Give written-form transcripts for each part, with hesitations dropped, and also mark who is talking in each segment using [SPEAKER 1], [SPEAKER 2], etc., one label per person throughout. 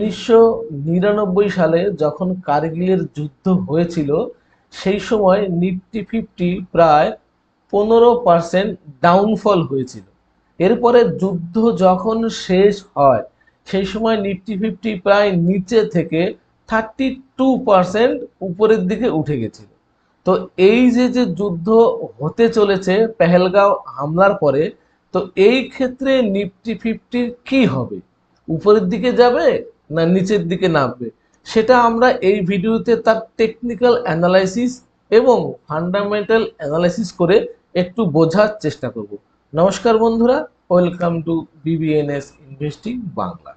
[SPEAKER 1] 1999 সালে যখন কার্গিলের যুদ্ধ হয়েছিল সেই সময় নিফটি 50 প্রায় 15% ডাউনফল হয়েছিল। এরপরে যুদ্ধ যখন শেষ হয় সেই সময় নিফটি 50 প্রায় নিচে থেকে 32% উপরের দিকে উঠে গেছিল। তো এই যে যে যুদ্ধ হতে চলেছে পেহেলগাঁও হামলার পরে, তো এই ক্ষেত্রে নিফটি 50 কি হবে, উপরের দিকে যাবে না নিচের দিকে নামবে, সেটা আমরা এই ভিডিওতে তার টেকনিক্যাল অ্যানালাইসিস এবং ফান্ডামেন্টাল অ্যানালাইসিস করে একটু বোঝার চেষ্টা করব। নমস্কার বন্ধুরা, ওয়েলকাম টু বিবিএনএস ইনভেস্টিং বাংলা।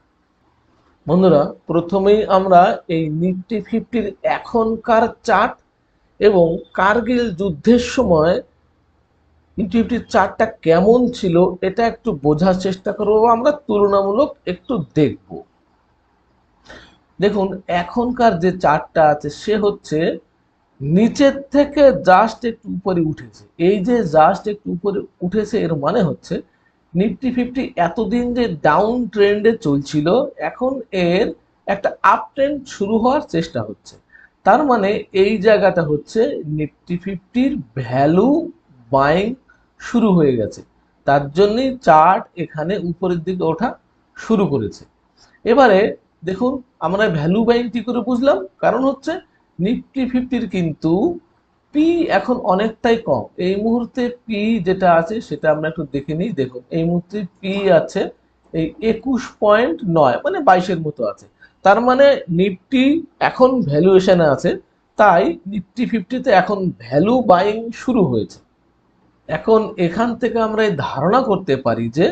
[SPEAKER 1] বন্ধুরা, প্রথমেই আমরা এই নিফটি 50 এখনকার চার্ট এবং কার্গিল যুদ্ধের সময় নিফটি 50 চার্টটা কেমন ছিল এটা একটু বোঝার চেষ্টা করবো, আমরা তুলনামূলক একটু দেখব। দেখুন, এখনকার যে চার্টটা আছে সে হচ্ছে নিচের থেকে জাস্ট একটু উপরে উঠেছে। এই যে জাস্ট একটু উপরে উঠেছে এর মানে হচ্ছে নিফটি 50 এতদিন যে ডাউন ট্রেন্ডে চলছিল এখন এর একটা আপ ট্রেন্ড শুরু হওয়ার চেষ্টা হচ্ছে। তার মানে এই জায়গাটা হচ্ছে নিফটি 50-র ভ্যালু বাইং শুরু হয়ে গেছে, তার জন্যই চার্ট এখানে উপরের দিকে ওঠা শুরু করেছে। এবারে দেখুন, আমরা ভ্যালু বাইং কি করে বুঝলাম? কারণ হচ্ছে নিফটি 50-র কিন্তু পি এখন অনেকটাই কম। এই মুহূর্তে পি যেটা আছে সেটা আমরা একটু দেখে নিই। দেখুন, এই মুহূর্তে পি আছে এই 21.9, মানে 22-এর মতো আছে। তার মানে নিফটি এখন ভ্যালুয়েশনে আছে, তাই নিফটি 50-তে এখন ভ্যালু বাইং শুরু হয়েছে। এখন এখান থেকে আমরা এই ধারণা করতে পারি যে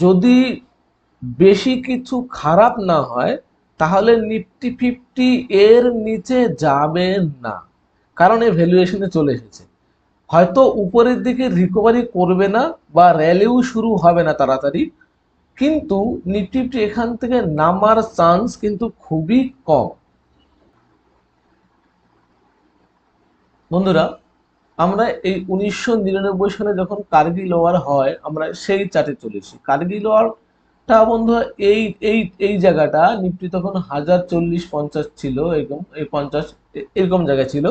[SPEAKER 1] যদি বেশি কিছু খারাপ না হয় তাহলে নিফটি 50 এর নিচে যাবে না, কারণ এই ভ্যালুয়েশনে চলে এসেছে। হয়তো উপরের দিকে রিকভারি করবে না বা র্যালিও শুরু হবে না তাড়াতাড়ি, কিন্তু নিফটি 50 এখান থেকে নামার চান্স কিন্তু খুবই কম। বন্ধুরা, আমরা এই 1999 সালে যখন কার্গিল ওয়ার হয় আমরা সেই চার্টে চলেছি। কার্গিল ওয়ারটা বন্ধুরা এই এই এই জায়গাটা নিফটি তখন 1040-50 ছিল, এরকম এই 50 এরকম জায়গায় ছিল।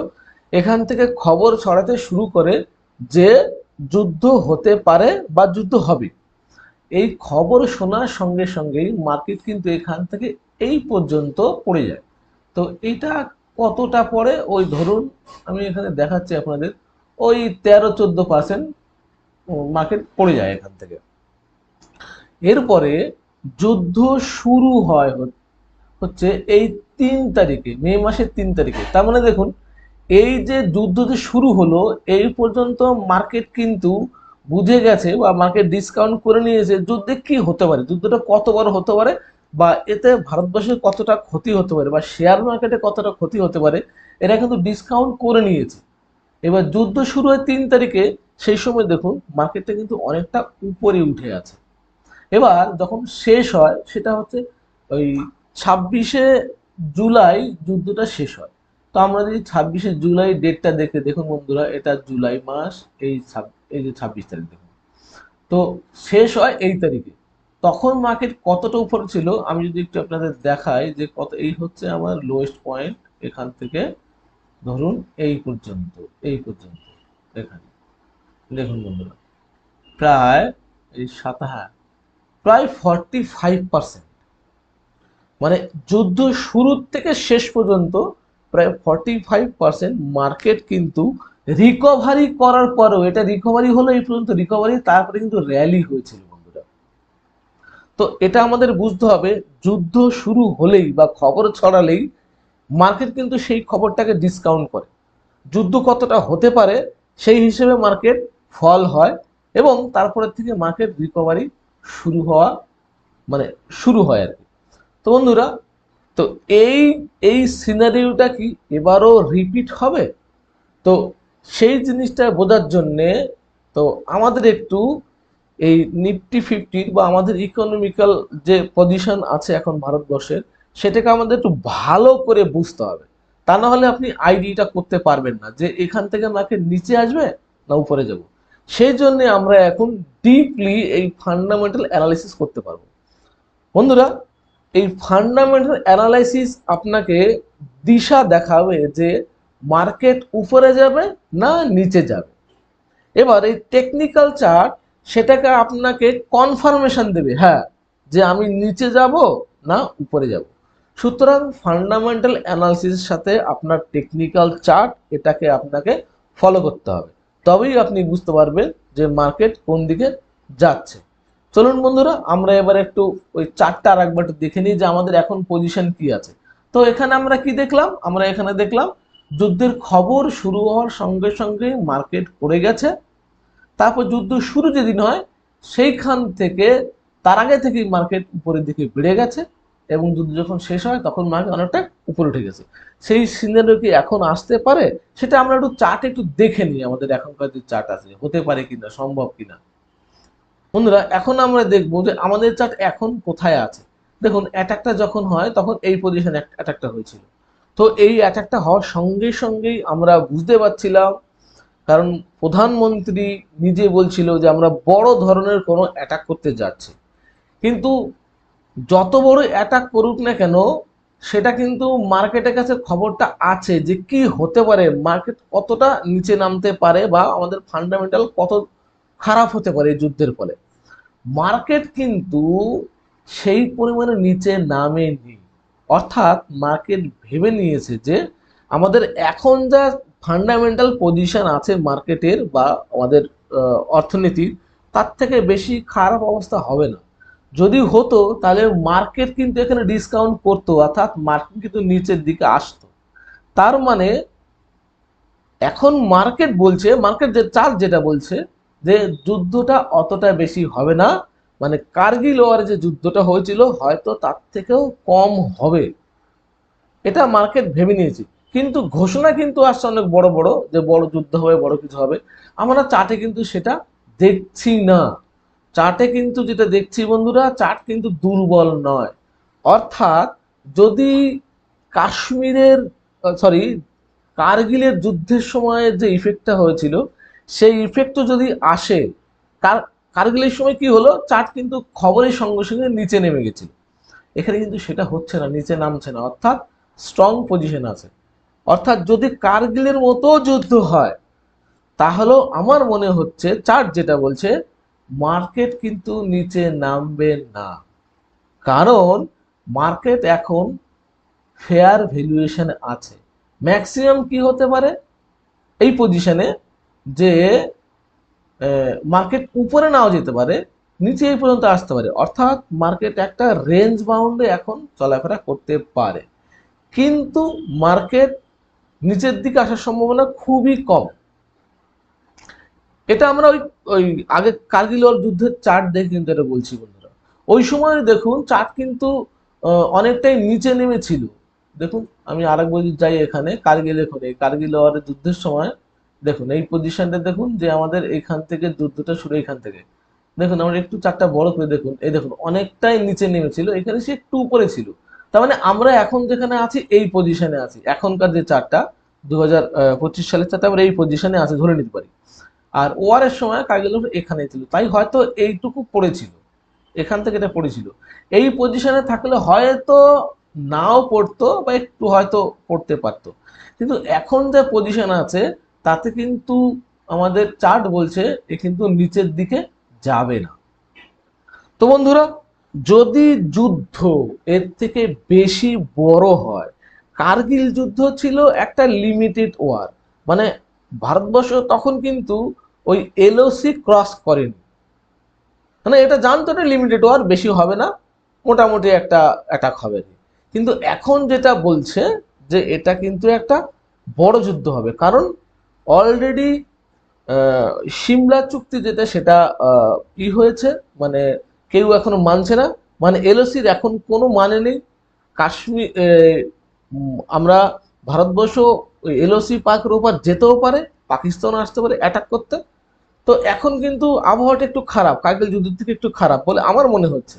[SPEAKER 1] এখান থেকে খবর ছড়াতে শুরু করে যে যুদ্ধ হতে পারে বা যুদ্ধ হবে। এই খবর শোনার সঙ্গে সঙ্গেই মার্কেট কিন্তু এখান থেকে এই পর্যন্ত পড়ে যায়। তো এটা কতটা পড়ে, ওই ধরুন আমি এখানে দেখাচ্ছি আপনাদের, ওই 13-14% মার্কেট পড়ে যায় এখান থেকে। এরপরে যুদ্ধ শুরু হয় হচ্ছে এই 3 তারিখে, মে মাসের 3 তারিখে। তার মানে দেখুন, এই যে যুদ্ধ যে শুরু হলো এই পর্যন্ত মার্কেট কিন্তু বুঝে গেছে বা মার্কেট ডিসকাউন্ট করে নিয়েছে যুদ্ধে কি হতে পারে, যুদ্ধটা কত বড় হতে পারে, বা এতে ভারতবর্ষের কতটা ক্ষতি হতে পারে বা শেয়ার মার্কেটে কতটা ক্ষতি হতে পারে, এরা কিন্তু ডিসকাউন্ট করে নিয়েছে। এবার যুদ্ধ শুরু হয় 3 তারিখে, সেই সময় দেখুন মার্কেটটা কিন্তু অনেকটা উপরে উঠে আছে। এবার যখন শেষ হয় সেটা হচ্ছে ওই 26শে জুলাই যুদ্ধটা শেষ হয়। তো আমরা যদি 26শে জুলাই ডেটটা দেখে, দেখুন বন্ধুরা, এটা জুলাই মাস, এই যে 26 তারিখ দেখুন, তো শেষ হয় এই তারিখে। তখন মার্কেট কতটা উপরে ছিল আমি যদি একটু আপনাদের দেখাই, যে কত, এই হচ্ছে আমার লোয়েস্ট পয়েন্ট, এখান থেকে ধরুন এই পর্যন্ত, এই পর্যন্ত এখানে দেখুন বন্ধুরা, প্রায় এই প্রায় 45%, মানে যুদ্ধ শুরুর থেকে শেষ পর্যন্ত প্রায় 45% মার্কেট কিন্তু রিকভারি করার পরেও, এটা রিকভারি হলো এই পর্যন্ত রিকভারি, তারপরে কিন্তু র্যালি হয়েছিল বন্ধুরা। তো এটা আমাদের বুঝতে হবে, যুদ্ধ শুরু হলেই বা খবর ছড়ালেই মার্কেট কিন্তু সেই খবরটাকে ডিসকাউন্ট করে। যুদ্ধ কতটা হতে পারে সেই হিসেবে মার্কেট ফল হয় এবং তারপরে থেকে মার্কেট রিকভারি শুরু হওয়া, মানে শুরু হয় আর কি। তো বন্ধুরা, তো এই এই সিনারিওটা কি এবারও রিপিট হবে? তো সেই জিনিসটা বোঝার জন্যে তো আমাদের একটু এই নিফটি 50 বা আমাদের ইকোনমিক্যাল যে পজিশন আছে এখন ভারতবর্ষের, সেটাকে আমাদের একটু ভালো করে বুঝতে হবে। তা না হলে আপনি আইডিটা করতে পারবেন না যে এখান থেকে মার্কেট নিচে আসবে না উপরে যাব। সেই জন্য আমরা এখন ডিপলি এই ফান্ডামেন্টাল অ্যানালিসিস করতে পারবো। বন্ধুরা, এই ফান্ডামেন্টাল অ্যানালাইসিস আপনাকে দিশা দেখাবে যে মার্কেট উপরে যাবে না নিচে যাবে। এবার এই টেকনিক্যাল চার্ট সেটাকে আপনাকে কনফার্মেশন দেবে, হ্যাঁ, যে আমি নিচে যাব না উপরে যাব। সুতরাং ফান্ডামেন্টাল অ্যানালিসিসের সাথে আপনার টেকনিক্যাল চার্ট এটাকে আপনাকে ফলো করতে হবে, তবেই আপনি বুঝতে পারবেন যে মার্কেট কোন দিকে যাচ্ছে। চলুন বন্ধুরা, আমরা এবার একটু ওই চার্টটা আর একবার দেখে নিই যে আমাদের এখন পজিশন কি আছে। তো এখানে আমরা কি দেখলাম, আমরা এখানে দেখলাম যুদ্ধের খবর শুরু হওয়ার সঙ্গে সঙ্গে মার্কেট পড়ে গেছে। তারপর যুদ্ধ শুরু যেদিন হয় সেইখান থেকে তার আগে থেকেই মার্কেট উপরের দিকে বেড়ে গেছে, এবং যুদ্ধ যখন শেষ হয় তখন মার্কেট অনেকটা উপরে উঠে গেছে। সেই সিনারিও কি এখন আসতে পারে, সেটা আমরা একটু চার্ট একটু দেখে নিই, আমাদের এখনকার যে চার্ট আছে হতে পারে কিনা, সম্ভব কিনা। বন্ধুরা, এখন আমরা দেখবো যে আমাদের চার্ট এখন কোথায় আছে। দেখুন, অ্যাটাকটা যখন হয় তখন এই পজিশনে অ্যাটাকটা হয়েছিল। তো এই অ্যাটাকটা হওয়ার সঙ্গে সঙ্গেই আমরা বুঝতে পারছিলাম, কারণ প্রধানমন্ত্রী নিজে বলছিল যে আমরা বড় ধরনের কোনো অ্যাটাক করতে যাচ্ছি। কিন্তু যত বড় অ্যাটাক করুক না কেন, সেটা কিন্তু মার্কেটের কাছে খবরটা আছে যে কি হতে পারে, মার্কেট কতটা নিচে নামতে পারে বা আমাদের ফান্ডামেন্টাল কত খারাপ হতে পারে এই যুদ্ধের ফলে। মার্কেট কিন্তু সেই পরিমাণে নিচে নামেনি, অর্থাৎ মার্কেট ভেবে নিয়েছে যে আমাদের এখন যা ফান্ডামেন্টাল পজিশন আছে মার্কেটের বা আমাদের অর্থনীতির, তার থেকে বেশি খারাপ অবস্থা হবে না। যদি হতো তাহলে মার্কেট কিন্তু এখানে ডিসকাউন্ট করতো, অর্থাৎ মার্কেট কিন্তু নিচের দিকে আসতো। তার মানে এখন মার্কেট বলছে, মার্কেট যে চার্ট যেটা বলছে যে যুদ্ধটা অতটা বেশি হবে না, মানে কার্গিল ওয়ারে যে যুদ্ধটা হয়েছিল হয়তো তার থেকেও কম হবে, এটা মার্কেট ভেবে নিয়েছে। কিন্তু ঘোষণা কিন্তু আসছে অনেক বড় বড়, যে বড় যুদ্ধ হবে, বড় কিছু হবে। আমরা চার্টে কিন্তু সেটা দেখছি না। চার্টে কিন্তু যেটা দেখছি বন্ধুরা, চার্ট কিন্তু দুর্বল নয়। অর্থাৎ যদি কাশ্মীরের সরি কার্গিলের যুদ্ধের সময় যে ইফেক্টটা হয়েছিল, সেই ইফেক্টও যদি আসে, কার্গিলের সময় কি হলো, চার্ট কিন্তু খবরের সঙ্গে সঙ্গে নিচে নেমে গেছিল। এখানে কিন্তু সেটা হচ্ছে না, নিচে নামছে না, অর্থাৎ স্ট্রং পজিশন আছে। অর্থাৎ যদি কার্গিলের মতো যুদ্ধ হয়, তাহলেও আমার মনে হচ্ছে চার্ট যেটা বলছে মার্কেট কিন্তু নিচে নামবে না। কারণ মার্কেট এখন ফেয়ার ভ্যালুয়েশন আছে। ম্যাক্সিমাম কি হতে পারে এই পজিশনে, যে মার্কেট উপরে নাও যেতে পারে, নিচে এই পর্যন্ত আসতে পারে, অর্থাৎ মার্কেট একটা রেঞ্জ বাউন্ডে এখন চলাফেরা করতে পারে। কিন্তু মার্কেট নিচের দিকে আসার সম্ভাবনা খুবই কম। এটা আমরা ওই ওই আগে কার্গিল যুদ্ধের চার্ট দেখে কিন্তু এটা বলছি বন্ধুরা। ওই সময় দেখুন চার্ট কিন্তু অনেকটাই নিচে নেমেছিল। দেখুন, আমি আরেকবার যাই, এখানে কার্গিল, এখন এই কার্গিল ওয়ারের যুদ্ধের সময় দেখুন এই পজিশনটা দেখুন, যে আমাদের এখান থেকে যুদ্ধটা শুরু, এখান থেকে দেখুন, আমরা একটু চারটা বড় করে দেখুন, এই দেখুন অনেকটাই নিচে নেমেছিল, এখানে সে একটু উপরে ছিল। তার মানে আমরা এখন যেখানে আছি এই পজিশনে আছি, এখনকার যে চারটা 2025 সালের চারটা আমরা এই পজিশনে আছি ধরে নিতে পারি। আর ওয়ারের সময় কার্গিল এখানে ছিল, তাই হয়তো এইটুকু পড়েছিল, এখান থেকে এটা পড়েছিল। এই পজিশনে থাকলে হয়তো নাও পড়তো বা একটু হয়তো পড়তে পারতো। কিন্তু এখন যে পজিশন আছে তাতে কিন্তু আমাদের চার্ট বলছে এ কিন্তু নিচের দিকে যাবে না। তো বন্ধুরা, যদি যুদ্ধ এর থেকে বেশি বড় হয়, কার্গিল যুদ্ধ ছিল একটা লিমিটেড ওয়ার, মানে ভারতবর্ষ তখন কিন্তু ওই এলওসি ক্রস করেনি, মানে এটা জানতো এটা লিমিটেড ওয়ার, বেশি হবে না, মোটামুটি একটা অ্যাটাক হবে। কিন্তু এখন যেটা বলছে যে এটা কিন্তু একটা বড় যুদ্ধ হবে, কারণ অলরেডি সিমলা চুক্তি যেটা সেটা কি হয়েছে, মানে কেউ এখনো মানছে না, মানে এলওসির এখন কোনো মানে নেই। কাশ্মীর আমরা ভারতবর্ষ এলওসি পাকের ওপর যেতেও পারে, পাকিস্তান আসতে পারে অ্যাটাক করতে। তো এখন কিন্তু আবহাওয়াটা একটু খারাপ, কার্গিল যুদ্ধের থেকে একটু খারাপ বলে আমার মনে হচ্ছে।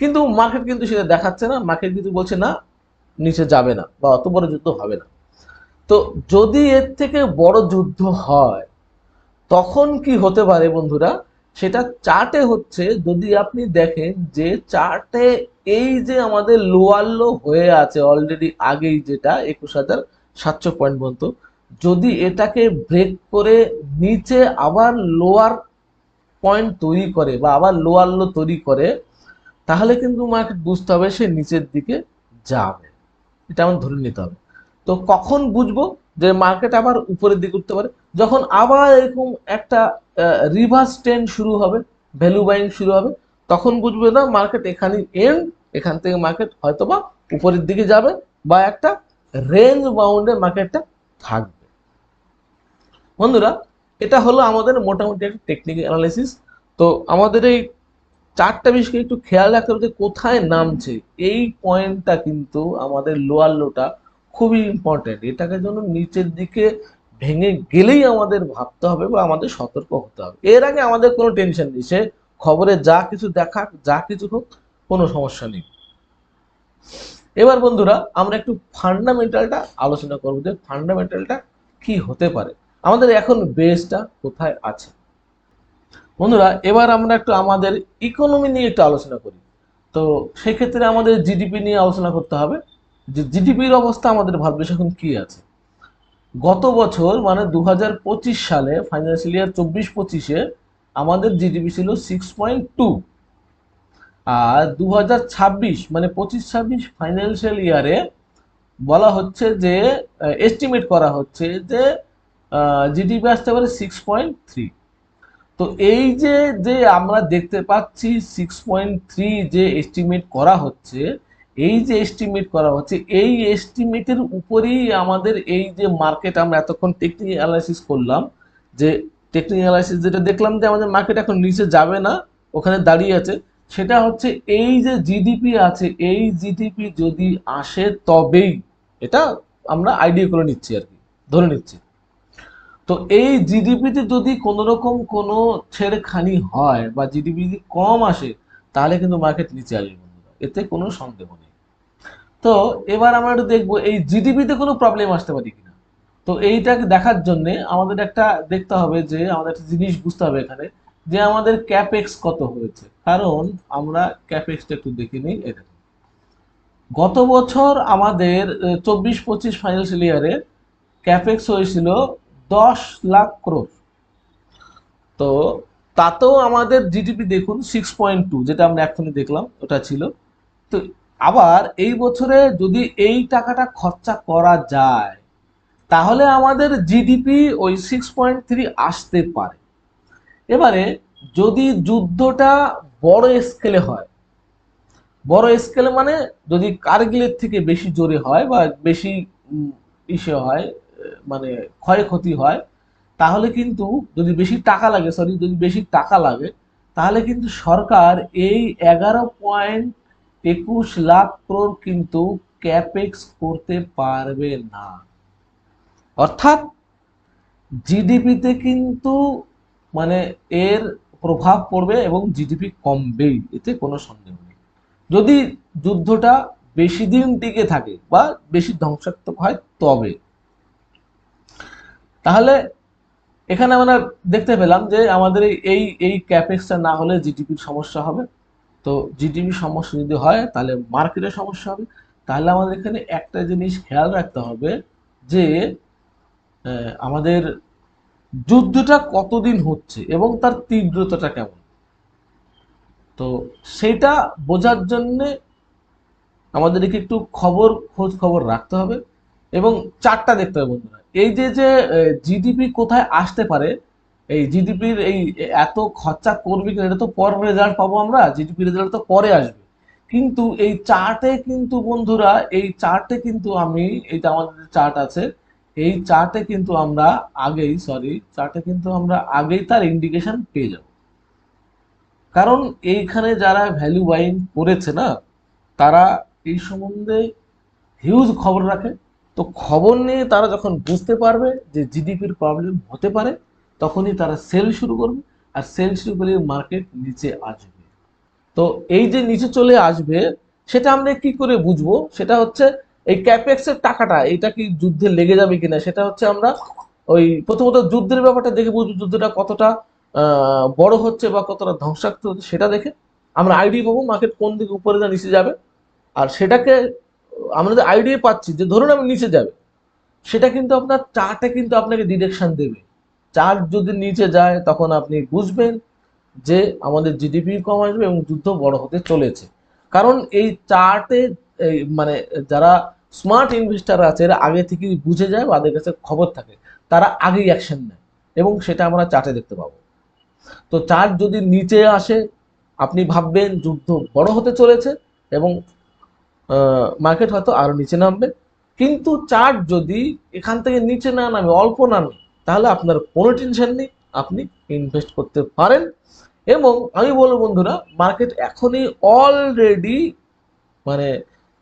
[SPEAKER 1] কিন্তু মার্কেট কিন্তু সেটা দেখাচ্ছে না, মার্কেট কিন্তু বলছে না নিচে যাবে না বা অত বড় যুদ্ধ হবে না। তো যদি এর থেকে বড় যুদ্ধ হয় তখন কি হতে পারে বন্ধুরা, সেটা চার্টে হচ্ছে, যদি আপনি দেখেন যে চার্টে এই যে আমাদের লোয়ার লো হয়ে আছে অলরেডি আগেই, যেটা 21,700 পয়েন্ট পর্যন্ত, যদি এটাকে ব্রেক করে নিচে আবার লোয়ার পয়েন্ট তৈরি করে বা আবার লোয়ার লো তৈরি করে, তাহলে কিন্তু মার্কেট বুঝতে হবে সে নিচের দিকে যাবে, এটা আমার ধরে নিতে হবে। তো কখন বুঝবো যে মার্কেট আবার উপরের দিকে উঠতে পারে? যখন আবার এরকম একটা রিভার্স ট্রেন্ড শুরু হবে, ভ্যালু বাইং শুরু হবে, তখন বুঝবে না মার্কেট এখানে এন্ড, এখান থেকে মার্কেট হয়তোবা উপরের দিকে যাবে বা একটা রেঞ্জ বাউন্ডে মার্কেটটা থাকবে। বন্ধুরা, এটা হলো আমাদের মোটামুটি একটা টেকনিক্যাল অ্যানালাইসিস। তো আমাদের এই চারটা বিষয়কে একটু খেয়াল রাখতে হবে যে কোথায় নামছে, এই পয়েন্টটা কিন্তু আমাদের লোয়ার লোটা খুবই ইম্পর্টেন্ট। এটাকে জন্য নিচের দিকে ভেঙে গেলেই আমাদের ভাবতে হবে বা আমাদের সতর্ক হতে হবে। এর আগে আমাদের কোনো টেনশন নেই, সে খবরে যা কিছু দেখাক, যা কিছু হোক, কোনো সমস্যা নেই। এবার বন্ধুরা, আমরা একটু ফান্ডামেন্টালটা আলোচনা করবো যে ফান্ডামেন্টালটা কি হতে পারে, আমাদের এখন বেসটা কোথায় আছে। বন্ধুরা, এবার আমরা একটু আমাদের ইকোনমি নিয়ে একটু আলোচনা করি। তো সেক্ষেত্রে আমাদের জিডিপি নিয়ে আলোচনা করতে হবে যে জিডিপির অবস্থা আমাদের ভারতবর্ষে এখন কি আছে। গত বছর মানে 2025 সালে, ফাইন্যান্সিয়াল ইয়ার 24-25-এ আমাদের জিডিপি ছিল 6.2, আর 2026 মানে 25-26 ফাইন্যান্সিয়াল ইয়ারে বলা হচ্ছে যে, এস্টিমেট করা হচ্ছে যে জিডিপি আসতে পারে 6.3। তো এই যে যে আমরা দেখতে পাচ্ছি 6.3 যে এস্টিমেট করা হচ্ছে, এই যে এস্টিমেট করা হচ্ছে, এই এস্টিমেটের উপরেই আমাদের এই যে মার্কেট, আমরা এতক্ষণ টেকনিক্যাল অ্যানালাইসিস করলাম, যে টেকনিক্যাল অ্যানালাইসিস যেটা দেখলাম যে আমাদের মার্কেট এখন নিচে যাবে না, ওখানে দাঁড়িয়ে আছে, সেটা হচ্ছে এই যে জিডিপি আছে, এই জিডিপি যদি আসে তবেই, এটা আমরা আইডিয়া করে নিচ্ছি আর কি, ধরে নিচ্ছি। তো এই জিডিপিতে যদি কোনো রকম কোনো ছেড়খানি হয় বা জিডিপি যদি কম আসে, তাহলে কিন্তু মার্কেট নিচে আসবে বন্ধুরা, এতে কোনো সন্দেহ নেই। তো এবার আমরা একটু দেখবো এই জিডিপিতে কোনো প্রবলেম আসতে পারে কিনা। তো এইটাকে দেখার জন্য আমাদের একটা দেখতে হবে যে, আমাদের একটা জিনিস বুঝতে হবে এখানে, যে আমাদের ক্যাপেক্স কত হয়েছে। কারণ আমরা ক্যাপেক্সটা একটু দেখে নিই। এটা গত বছর আমাদের 24-25 ফাইন্যান্সিয়াল ইয়ারে ক্যাপেক্স হয়েছিল 10 লাখ crore। তো তাতেও আমাদের জিডিপি দেখুন 6.2, যেটা আমরা এখনই দেখলাম ওটা ছিল। তো আবার এই বছরে যদি এই টাকাটা খরচা করা যায়, তাহলে আমাদের জিডিপি ওই 6.3 আসতে পারে। এবারে যদি যুদ্ধটা বড় স্কেলে হয়, বড় স্কেলে মানে যদি কারগিলের থেকে বেশি জোরে হয় বা বেশি ইসে হয়, মানে ক্ষয়ক্ষতি হয়, তাহলে কিন্তু যদি বেশি টাকা লাগে, সরি, যদি বেশি টাকা লাগে, তাহলে কিন্তু সরকার এই 11.21 লাখ crore কিন্তু ক্যাপেক্স করতে পারবে না। অর্থাৎ জিডিপিতে কিন্তু মানে এর প্রভাব পড়বে এবং জিডিপি কমবেই, এতে কোনো সন্দেহ নেই। যদি যুদ্ধটা বেশি দিন টিকে থাকে বা বেশি ধ্বংসাত্মক হয় তবে। তাহলে এখানে আমরা দেখতে পেলাম যে আমাদের এই এই ক্যাপেক্সটা না হলে জিডিপির সমস্যা হবে। তো জিডিপির সমস্যা যদি হয় তাহলে মার্কেটের সমস্যা হবে। তাহলে আমাদের এখানে একটা জিনিস খেয়াল রাখতে হবে যে আমাদের যুদ্ধটা কতদিন হচ্ছে এবং তার তীব্রতাটা কেমন। তো সেটা বোঝার জন্যে আমাদেরকে একটু খোঁজ খবর রাখতে হবে এবং চারটা দেখতে হবে বন্ধুরা। এই যে যে জিডিপি কোথায় আসতে পারে, এই জিডিপির এই এত খরচা করবে কিনা, এটা তো পর রেজাল্ট পাবো আমরা, জিডিপি রেজাল্ট তো পরে আসবে। কিন্তু এই চার্টে কিন্তু বন্ধুরা, এই চার্টে কিন্তু আমি, এই যে আমাদের চার্ট আছে, এই চার্টে কিন্তু আমরা আগেই, সরি, চার্টে কিন্তু আমরা আগেই তার ইন্ডিকেশন পেয়ে যাব। কারণ এইখানে যারা ভ্যালু বাইং করেছে না, তারা এই সম্বন্ধে হিউজ খবর রাখে। তো খবর নিয়ে তারা যখন বুঝতে পারবে যে জিডিপির প্রবলেম হতে পারে, তখনই তারা সেল শুরু করবে, আর সেল শুরু করলে মার্কেট নিচে আসবে। তো এই যে নিচে চলে আসবে, সেটা আমরা কি করে বুঝবো? সেটা হচ্ছে এই ক্যাপেক্স এর টাকাটা, এটা কি যুদ্ধে লেগে যাবে কিনা, সেটা হচ্ছে আমরা ওই প্রথমত যুদ্ধের ব্যাপারটা দেখে বুঝবো, যুদ্ধটা কতটা বড় হচ্ছে বা কতটা ধ্বংসাত্মক হচ্ছে সেটা দেখে। আমরা আইডিয়া পাবো মার্কেট কোন দিকে উপরে না নিচে যাবে, আর সেটাকে আমরা যে আইডিয়া পাচ্ছি যে ধরুন আমি নিচে যাবে, সেটা কিন্তু আপনার চার্টে কিন্তু আপনাকে ডিরেকশন দেবে। চার্ট যদি নিচে যায় তখন আপনি বুঝবেন যে আমাদের জিডিপি কম আসবে এবং যুদ্ধ বড় হতে চলেছে। কারণ এই চার্টে মানে যারা স্মার্ট ইনভেস্টার আছে এরা আগে থেকেই বুঝে যায়, বা তাদের কাছে খবর থাকে, তারা আগেই অ্যাকশন নেয় এবং সেটা আমরা চার্টে দেখতে পাবো। তো চার্ট যদি নিচে আসে আপনি ভাববেন যুদ্ধ বড় হতে চলেছে এবং মার্কেট হয়তো আরো নিচে নামবে। কিন্তু চার্ট যদি এখান থেকে নিচে না নামে, অল্প নামে, তাহলে আপনার কোনো টেনশন নেই, আপনি ইনভেস্ট করতে পারেন। এবং আমি বলবো বন্ধুরা, মার্কেট এখনই অলরেডি মানে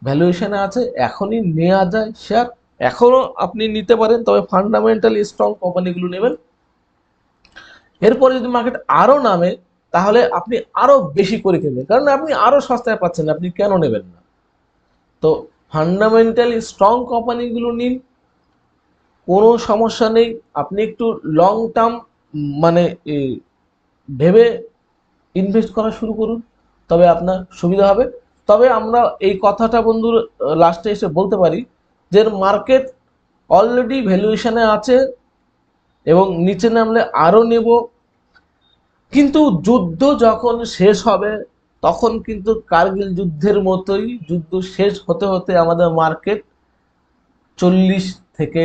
[SPEAKER 1] ভ্যালুয়েশনে আছে, এখনই নেওয়া যায় শেয়ার, এখনো আপনি নিতে পারেন, তবে ফান্ডামেন্টালি স্ট্রং কোম্পানিগুলো নেবেন। এরপরে যদি মার্কেট আরো নামে তাহলে আপনি আরো বেশি করে কিনবেন, কারণ আপনি আরো সস্তায় পাচ্ছেন, আপনি কেন নেবেন না? তো ফান্ডামেন্টালি স্ট্রং কোম্পানিগুলো নিন, কোনো সমস্যা নেই। আপনি একটু লং টার্ম মানে ভেবে ইনভেস্ট করা শুরু করুন, তবে আপনার সুবিধা হবে। তবে আমরা এই কথাটা বন্ধুর লাস্টে এসে বলতে পারি যে মার্কেট অলরেডি ভ্যালুয়েশনে আছে এবং নিচে নামলে আরো নেব, কিন্তু যুদ্ধ যখন শেষ হবে তখন কিন্তু কার্গিল যুদ্ধের মতোই যুদ্ধ শেষ হতে হতে আমাদের মার্কেট 40 থেকে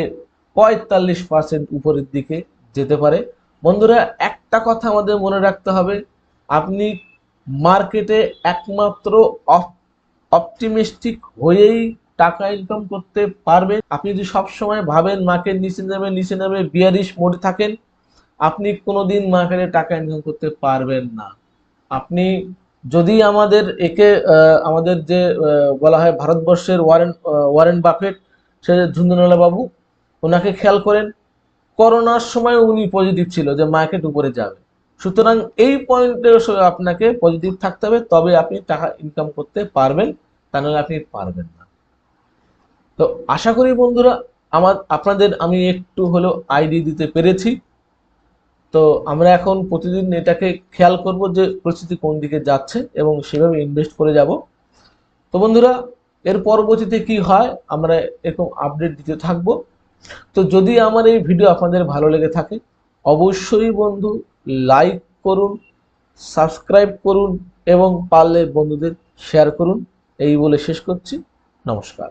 [SPEAKER 1] 45% উপরের দিকে যেতে পারে। বন্ধুরা একটা কথা আমাদের মনে রাখতে হবে, আপনি মার্কেটে একমাত্র অপটিমিস্টিক হয়েই টাকা ইনকাম করতে পারবেন। আপনি যদি সবসময় ভাবেন মার্কেট নিচে নামে বিয়ারিশ মোডে থাকেন, আপনি কোনোদিন মার্কেটে টাকা ইনকাম করতে পারবেন না। আপনি যদি আমাদের যে বলা হয় ভারতবর্ষের ওয়ারেন বাফেট, সে ধুন্দুনালা বাবু, ওনাকে খেয়াল করেন, করোনার সময় উনি পজিটিভ ছিল যে মার্কেট উপরে যাবে। সুতরাং এই পয়েন্টে আপনাকে পজিটিভ থাকতে হবে, তবে আপনি টাকা ইনকাম করতে পারবেন, তা নাহলে আপনি পারবেন না। তো আশা করি বন্ধুরা আপনাদের আমি একটু হলেও আইডিয়া দিতে পেরেছি। তো আমরা এখন প্রতিদিন এটাকে খেয়াল করব যে পরিস্থিতি কোন দিকে যাচ্ছে এবং সেভাবে ইনভেস্ট করে যাব। তো বন্ধুরা, এর পরবর্তীতে কি হয় আমরা এরকম আপডেট দিতে থাকব। তো যদি আমার এই ভিডিও আপনাদের ভালো লেগে থাকে, অবশ্যই বন্ধু লাইক করুন, সাবস্ক্রাইব করুন এবং পারলে বন্ধুদের শেয়ার করুন। এই বলে শেষ করছি। নমস্কার।